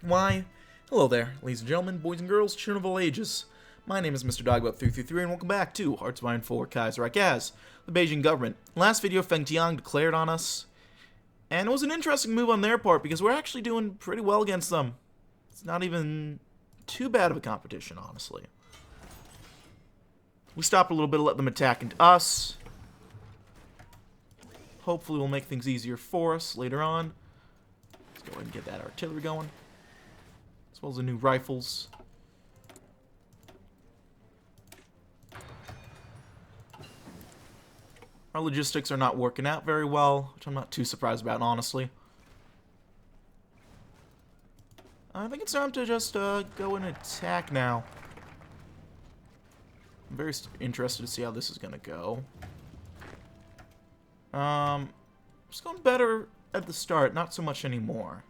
Why, hello there, ladies and gentlemen, boys and girls, children of all ages. My name is Mr. Dogbot333, and welcome back to Hearts of Iron 4 Kaiserreich as the Beijing government. Last video, Fengtian declared on us, and it was an interesting move on their part because we're actually doing pretty well against them. It's not even too bad of a competition, honestly. We stopped a little bit to let them attack into us. Hopefully we'll make things easier for us later on. Let's go ahead and get that artillery going, as well as the new rifles. Our logistics are not working out very well, which I'm not too surprised about, honestly. I think it's time to just go and attack now. I'm very interested to see how this is going to go. It's going better at the start, not so much anymore.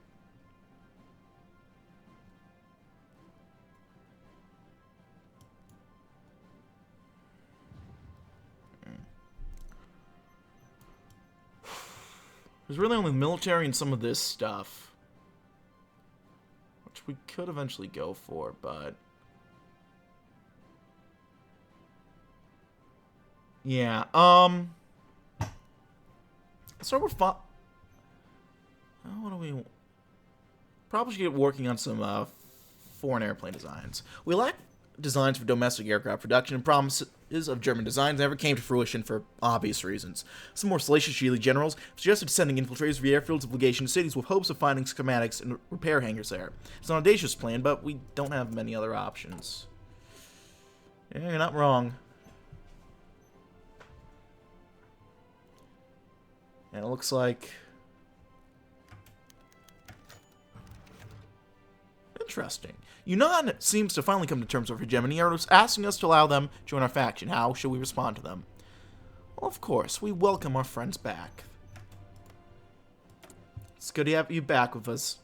There's really only military and some of this stuff, which we could eventually go for, but yeah, so we're fine. What do we probably should get working on some foreign airplane designs. We lack designs for domestic aircraft production, and promises of German designs never came to fruition for obvious reasons. Some more salacious Zhili generals suggested sending infiltrators via airfields of legation cities with hopes of finding schematics and repair hangars there. It's an audacious plan, but we don't have many other options. Yeah, you're not wrong. And it looks like... interesting. Yunnan seems to finally come to terms with hegemony, and is asking us to allow them to join our faction. How should we respond to them? Well, of course, we welcome our friends back. It's good to have you back with us,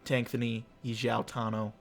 Tankthany Yijiao Tano.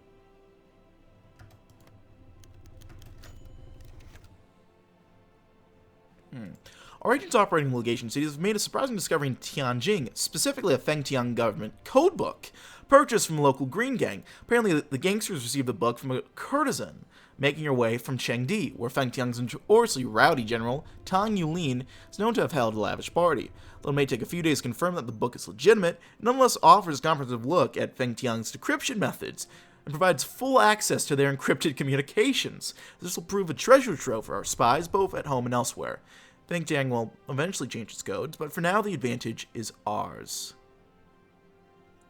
Our agents operating in legation cities have made a surprising discovery in Tianjin, specifically a Fengtian government codebook purchased from a local Green Gang. Apparently, the gangsters received the book from a courtesan making her way from Chengdi, where Fengtian's notoriously rowdy general, Tang Yulin, is known to have held a lavish party. Though it may take a few days to confirm that the book is legitimate, it nonetheless offers a comprehensive look at Fengtian's decryption methods and provides full access to their encrypted communications. This will prove a treasure trove for our spies, both at home and elsewhere. Fengtian will eventually change its codes, but for now the advantage is ours.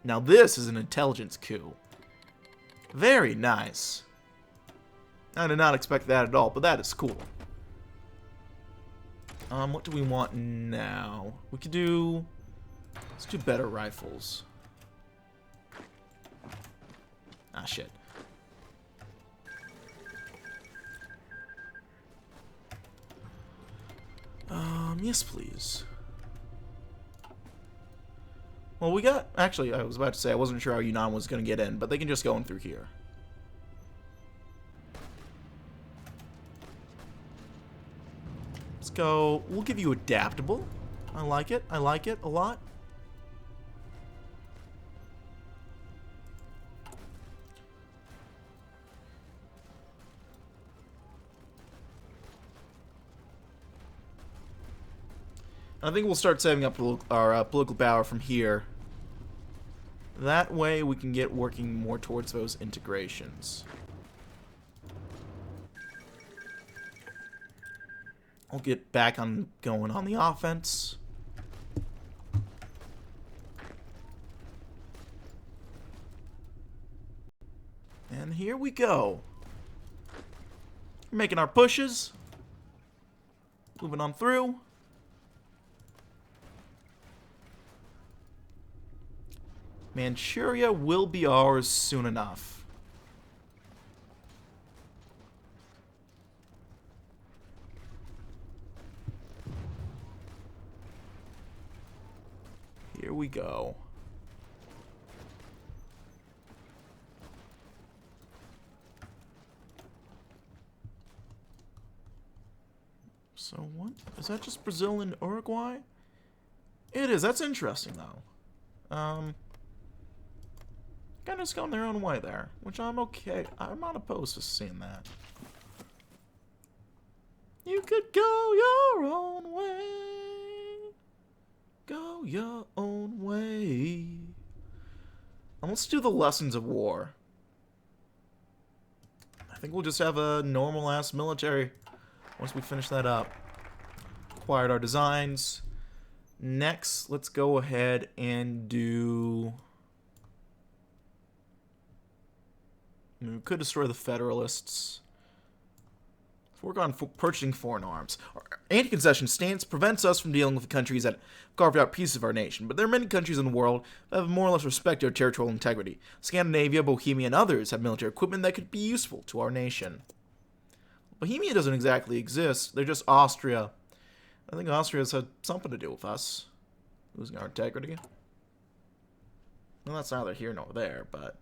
Now this is an intelligence coup. Very nice. I did not expect that at all, but that is cool. What do we want now? We could do... let's do better rifles. Ah, shit. Yes, please. Well, we got... actually, I was about to say I wasn't sure how Yunnan was going to get in, but they can just go in through here. Let's go... we'll give you adaptable. I like it. I like it a lot. I think we'll start saving up our political power from here. That way we can get working more towards those integrations. I'll get back on going on the offense. And here we go. We're making our pushes. Moving on through. Manchuria will be ours soon enough. Here we go. So what? Is that just Brazil and Uruguay? It is. That's interesting, though. Kind of just going their own way there, which I'm okay. I'm not opposed to seeing that. You could go your own way. Go your own way. And let's do the lessons of war. I think we'll just have a normal-ass military once we finish that up. Acquired our designs. Next, let's go ahead and do... We could destroy the Federalists. Let's work on purchasing foreign arms. Our anti-concession stance prevents us from dealing with the countries that carved out pieces of our nation, but there are many countries in the world that have more or less respect our territorial integrity. Scandinavia, Bohemia, and others have military equipment that could be useful to our nation. Bohemia doesn't exactly exist. They're just Austria. I think Austria's had something to do with us losing our integrity. Well, that's neither here nor there, but...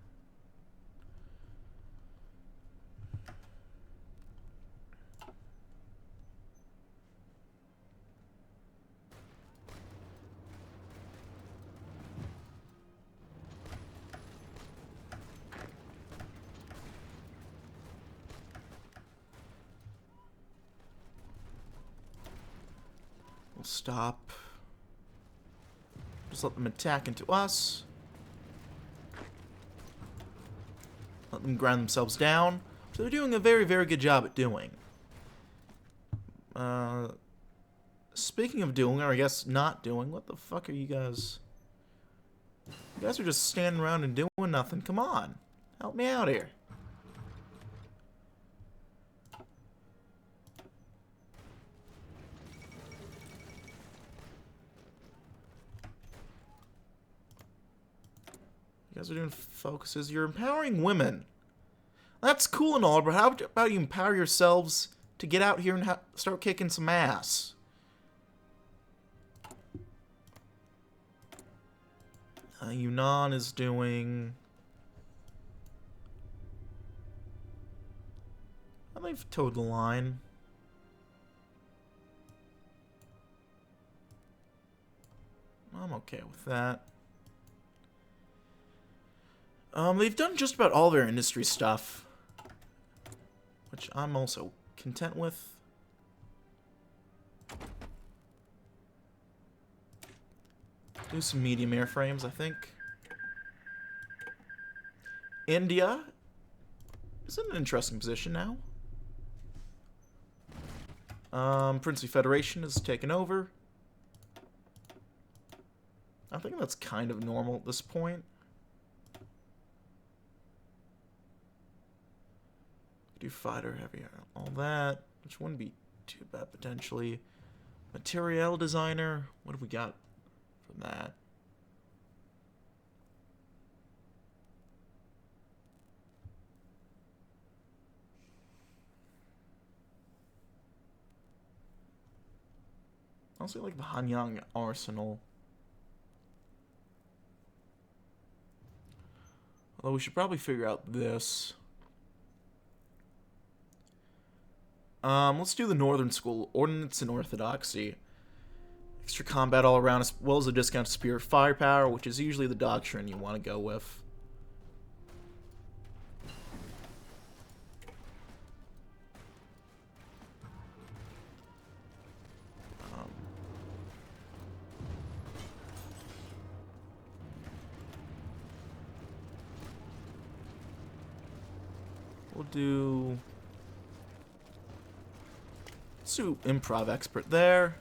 We'll stop. Just let them attack into us. Let them grind themselves down. Which they're doing a very, very good job at doing. Speaking of doing, or I guess not doing, what the fuck are you guys? You guys are just standing around and doing nothing. Come on. Help me out here. You guys are doing focuses. You're empowering women. That's cool and all, but how about you empower yourselves to get out here and start kicking some ass? Yunnan is doing... They've towed the line. I'm okay with that. They've done just about all their industry stuff, which I'm also content with. Do some medium airframes, I think. India is in an interesting position now. Princely Federation has taken over. I think that's kind of normal at this point. Do fighter, heavy, all that, which wouldn't be too bad potentially. Material designer, what have we got from that? Also like the Hanyang Arsenal. Although we should probably figure out this. Let's do the Northern School, Ordnance and Orthodoxy. Extra combat all around, as well as a discount to spear firepower, which is usually the doctrine you want to go with. We'll do... Let's do improv expert there.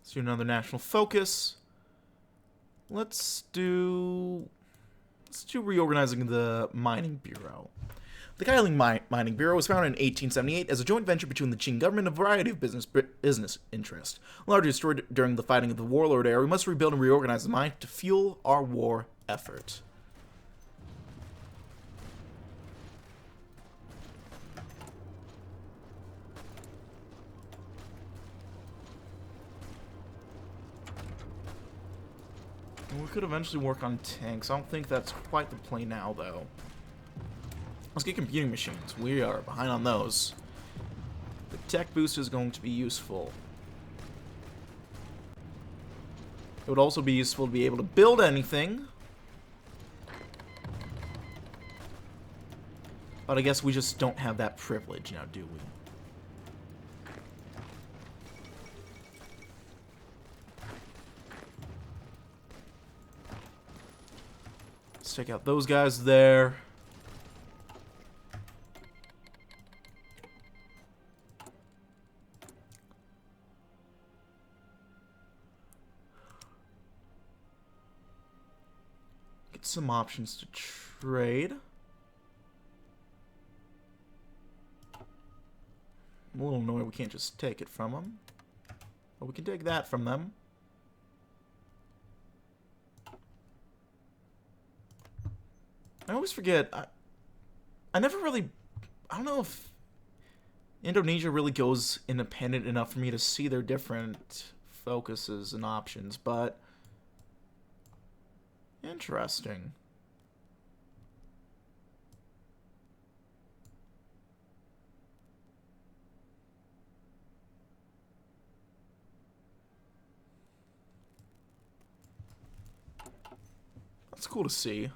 Let's do another national focus. Let's do reorganizing the mining bureau. The Kaiserreich Mining Bureau was founded in 1878 as a joint venture between the Qing government and a variety of business interests. Largely destroyed during the fighting of the warlord era, we must rebuild and reorganize the mine to fuel our war effort. And we could eventually work on tanks. I don't think that's quite the play now, though. Let's get computing machines. We are behind on those. tech boost is going to be useful. It would also be useful to be able to build anything. But I guess we just don't have that privilege now, do we? Let's take out those guys there. Get some options to trade. I'm a little annoyed we can't just take it from them. But we can take that from them. I always forget. I never really... I don't know if Indonesia really goes independent enough for me to see their different focuses and options, but... Interesting. That's cool to see.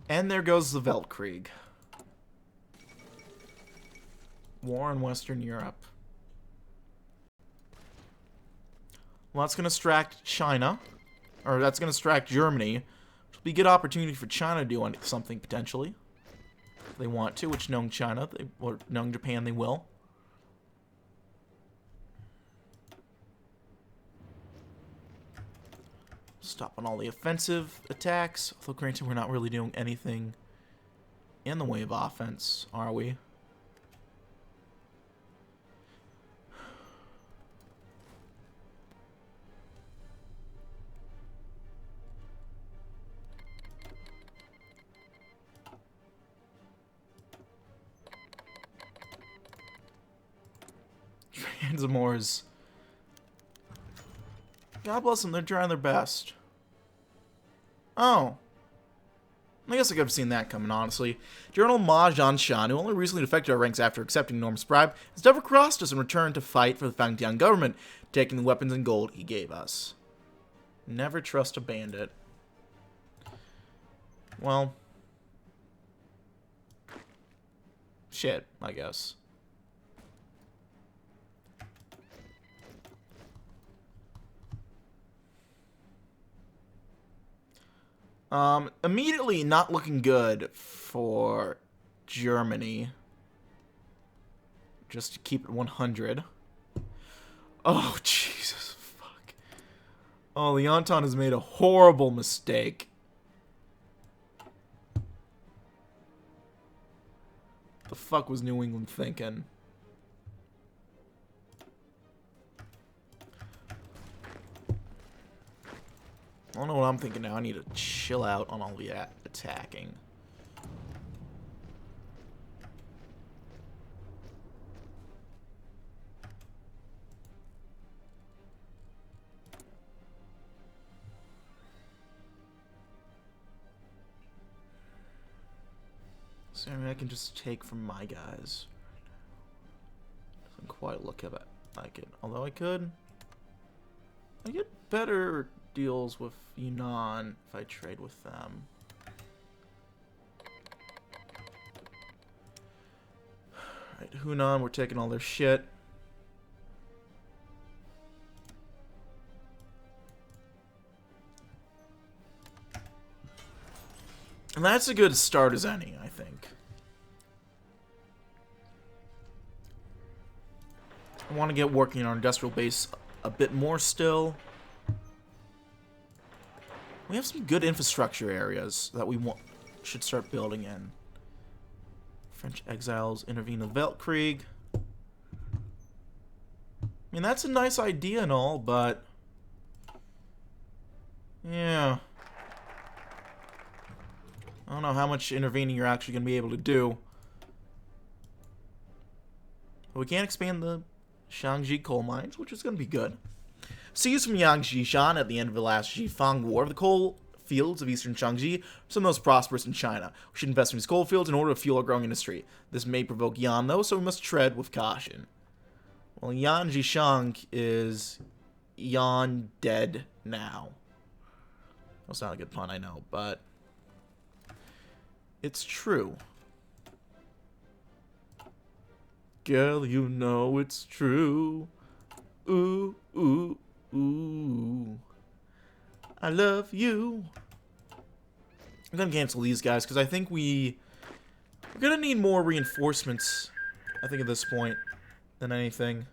And there goes the Weltkrieg. War in Western Europe. Well, that's going to distract China. Or that's going to distract Germany. Which will be a good opportunity for China to do something, potentially. If they want to, which knowing China, or knowing Japan, they will. Stopping all the offensive attacks. Although, granted, we're not really doing anything in the way of offense, are we? Transamores. God bless them, they're trying their best. Oh. I guess I could have seen that coming, honestly. General Ma Zhanshan, who only recently defected our ranks after accepting enormous bribe, has never crossed us and returned to fight for the Fangtian government, taking the weapons and gold he gave us. Never trust a bandit. Well. Shit, I guess. Immediately not looking good for Germany. Just to keep it 100. Oh, Jesus, fuck. Oh, the Entente has made a horrible mistake. The fuck was New England thinking? I don't know what I'm thinking now. I need to chill out on all the attacking. So I mean, I can just take from my guys. Doesn't quite look like it. Although I could. I get better deals with Yunnan if I trade with them. Alright, Hunan, we're taking all their shit. And that's a good start as any, I think. I want to get working on our industrial base a bit more still. We have some good infrastructure areas that we should start building in. French exiles intervene in the Weltkrieg. I mean, that's a nice idea and all, but... yeah. I don't know how much intervening you're actually going to be able to do. But we can expand the Shangji coal mines, which is going to be good. Seized from Yang Jishan at the end of the last Jifang War, the coal fields of eastern Shaanxi are some of the most prosperous in China. We should invest in these coal fields in order to fuel our growing industry. This may provoke Yan, though, so we must tread with caution. Well, Yan Zhishang is Yan dead now. That's not a good pun, I know, but it's true. Girl, you know it's true. Ooh, ooh, ooh. I love you. I'm gonna cancel these guys because I think we're gonna need more reinforcements, I think, at this point than anything.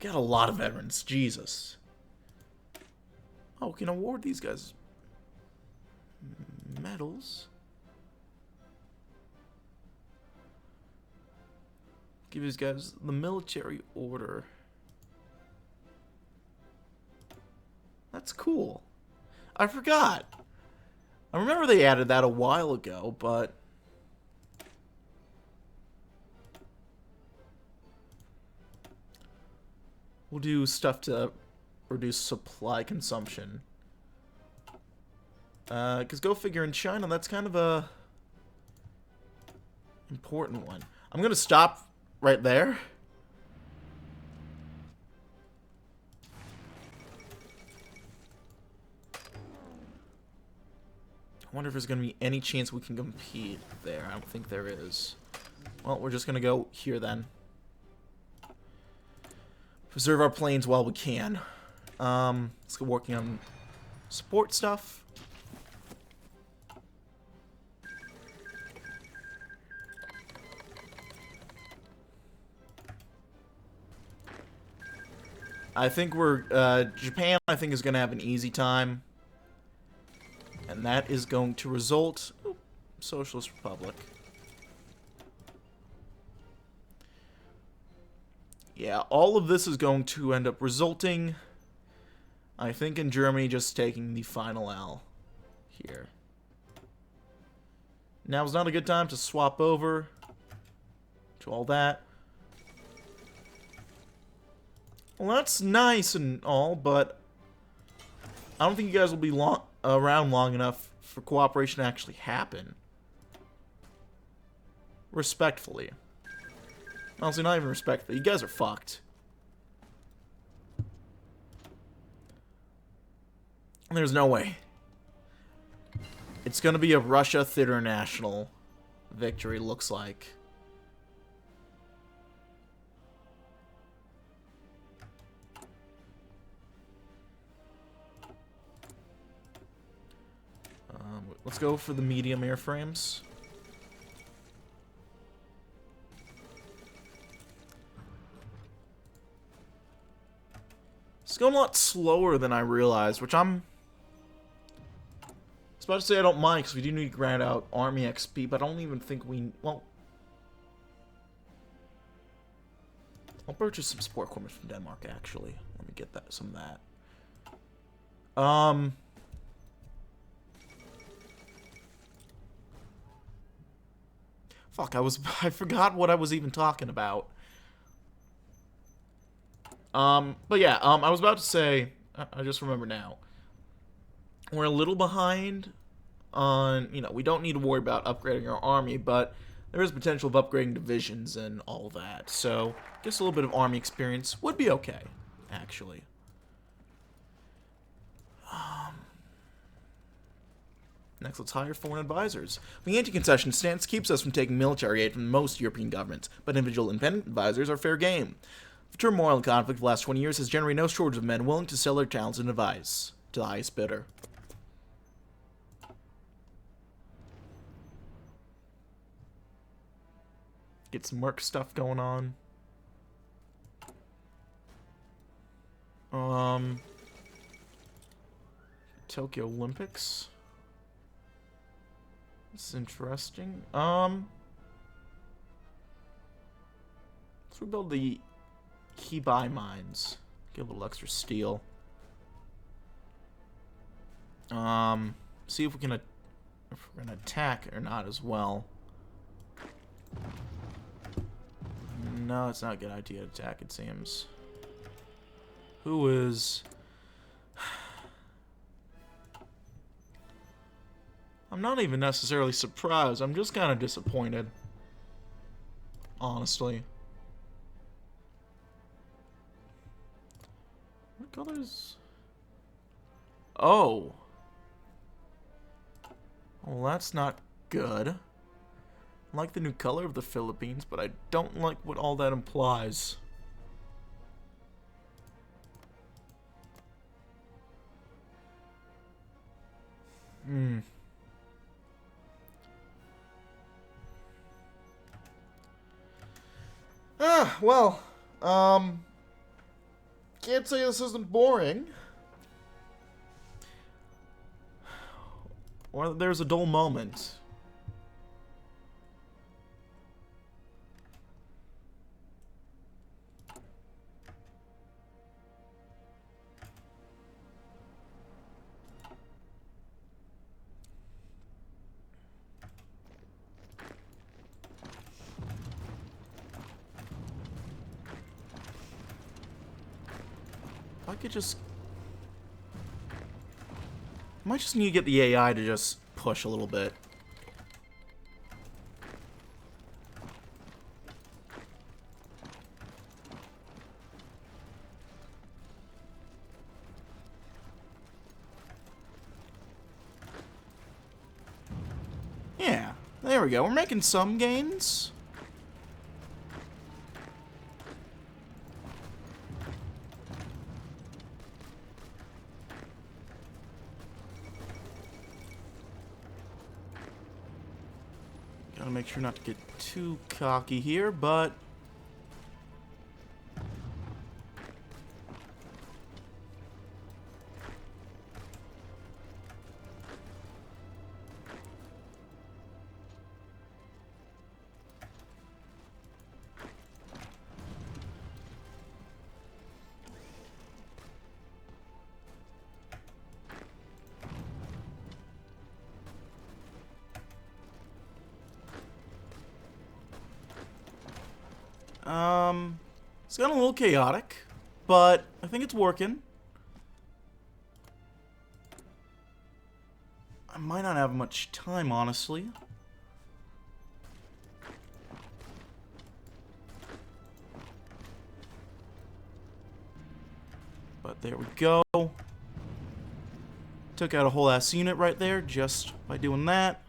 Got a lot of veterans, Jesus. Oh, we can award these guys medals. Give these guys the military order. That's cool. I forgot. I remember they added that a while ago, but we'll do stuff to reduce supply consumption. Because go figure, in China, that's kind of a important one. I'm going to stop right there. I wonder if there's going to be any chance we can compete there. I don't think there is. Well, we're just going to go here then. Preserve our planes while we can. Let's go working on support stuff. I think Japan, I think, is going to have an easy time. And that is going to result... Ooh, Socialist Republic. Yeah, all of this is going to end up resulting, I think, in Germany just taking the final L here. Now's not a good time to swap over to all that. Well, that's nice and all, but I don't think you guys will be around long enough for cooperation to actually happen. Respectfully. Honestly, not even respectfully. You guys are fucked. There's no way. It's gonna be a Russia international victory, looks like. Let's go for the medium airframes. It's going a lot slower than I realized, which I was about to say I don't mind, because we do need to grant out Army XP, but I don't even think well, I'll purchase some support equipment from Denmark, actually. Let me get some of that. Fuck, I forgot what I was even talking about. But yeah, I was about to say, I just remember now. We're a little behind on, we don't need to worry about upgrading our army, but there is potential of upgrading divisions and all that. So, I guess a little bit of army experience would be okay, actually. Next, let's hire foreign advisors. The anti-concession stance keeps us from taking military aid from most European governments, but individual independent advisors are fair game. The turmoil and conflict of the last 20 years has generated no shortage of men willing to sell their talents and advice to the highest bidder. Get some work stuff going on. Tokyo Olympics. It's interesting. Let's rebuild the Hebai mines. Get a little extra steel. See if we can if we're gonna attack or not as well. No, it's not a good idea to attack, it seems. Who is... I'm not even necessarily surprised. I'm just kind of disappointed. Honestly. What colors? Oh. Well, that's not good. I like the new color of the Philippines, but I don't like what all that implies. Well, can't say this isn't boring. Or that there's a dull moment. If I could just... I might just need to get the AI to just push a little bit. Yeah, there we go. We're making some gains. Gotta make sure not to get too cocky here, but... It's gotten a little chaotic, but I think it's working. I might not have much time, honestly. But there we go. Took out a whole ass unit right there just by doing that.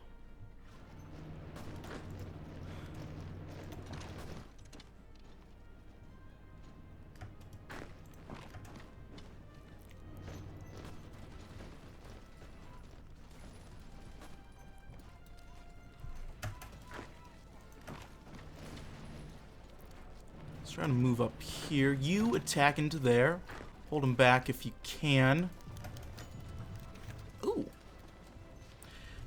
Trying to move up here. You attack into there. Hold him back if you can. Ooh.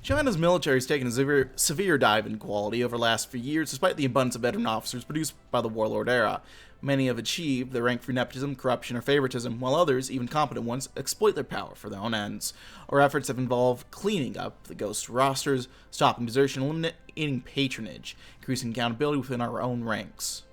China's military has taken a severe dive in quality over the last few years, despite the abundance of veteran officers produced by the warlord era. Many have achieved their rank through nepotism, corruption, or favoritism, while others, even competent ones, exploit their power for their own ends. Our efforts have involved cleaning up the ghost rosters, stopping desertion, eliminating patronage, increasing accountability within our own ranks.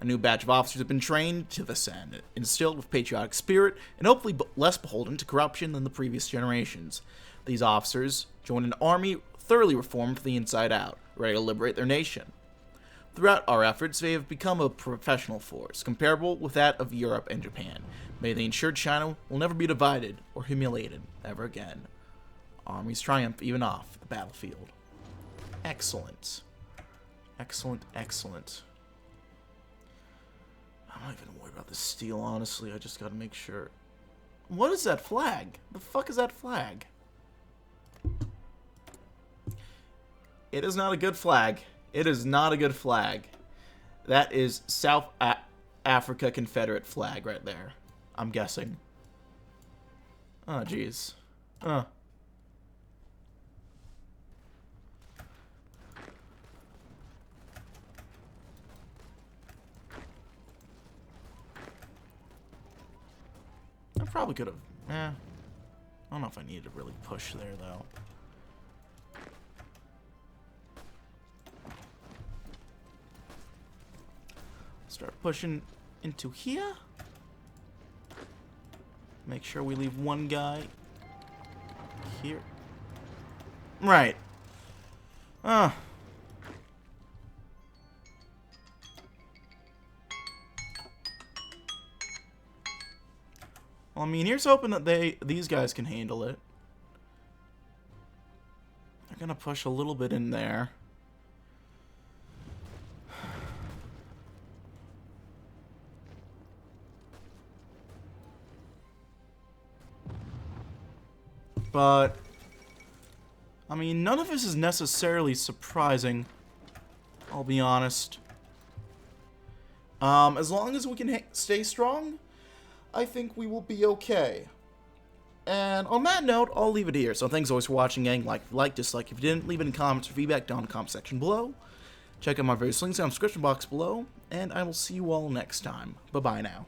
A new batch of officers have been trained to this end, instilled with patriotic spirit, and hopefully less beholden to corruption than the previous generations. These officers join an army thoroughly reformed from the inside out, ready to liberate their nation. Throughout our efforts, they have become a professional force, comparable with that of Europe and Japan. May they ensure China will never be divided or humiliated ever again. Armies triumph even off the battlefield. Excellent. Excellent, excellent. I'm not even worried about the steel, honestly. I just gotta make sure. What is that flag? The fuck is that flag? It is not a good flag. It is not a good flag. That is South Africa Confederate flag right there. I'm guessing. Oh, jeez. I probably could have. I don't know if I needed to really push there, though. Start pushing into here. Make sure we leave one guy here. Right. Well, I mean, here's hoping that these guys can handle it. They're gonna push a little bit in there. But, I mean, none of this is necessarily surprising, I'll be honest. As long as we can stay strong, I think we will be okay. And on that note, I'll leave it here. So thanks always for watching, gang. Like, dislike if you didn't. Leave any comments or feedback down in the comment section below. Check out my various links down in the description box below. And I will see you all next time. Bye-bye now.